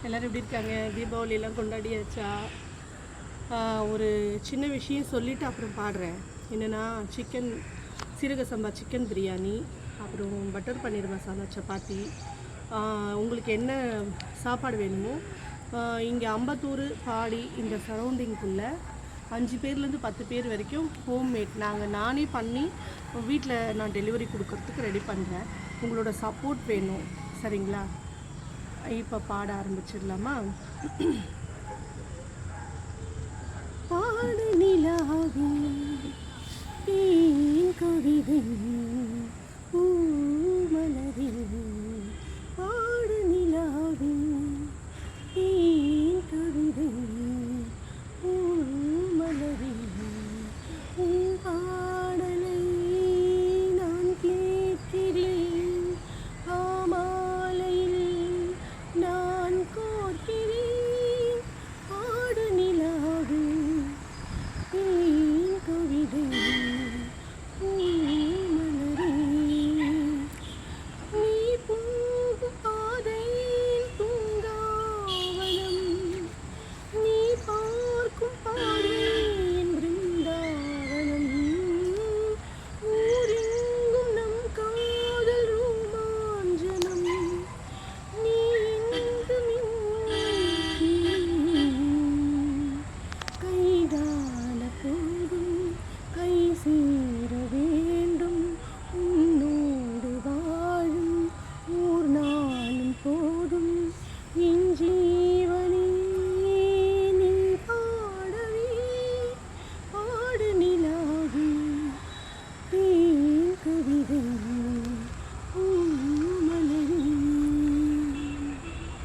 எல்லோரும் எப்படி இருக்காங்க? தீபாவளியெல்லாம் கொண்டாடியாச்சா? ஒரு சின்ன விஷயம் சொல்லிவிட்டு அப்புறம் பாடுறேன். என்னென்னா, சீரக சம்பா சிக்கன் பிரியாணி, அப்புறம் பட்டர் பன்னீர் மசாலா சப்பாத்தி. உங்களுக்கு என்ன சாப்பாடு வேணுமோ இங்கே அம்பத்தூர் பாடி இந்த சரௌண்டிங்குள்ளே 5 பேர்லேருந்து 10 பேர் வரைக்கும் ஹோம்மேட் நானே பண்ணி வீட்டில் நான் டெலிவரி கொடுக்கறதுக்கு ரெடி பண்ணுறேன். உங்களோட சப்போர்ட் வேணும், சரிங்களா? இப்போ பாட ஆரம்பிச்சிடலாமா? பாடு நிலாவே கவிதை மலரே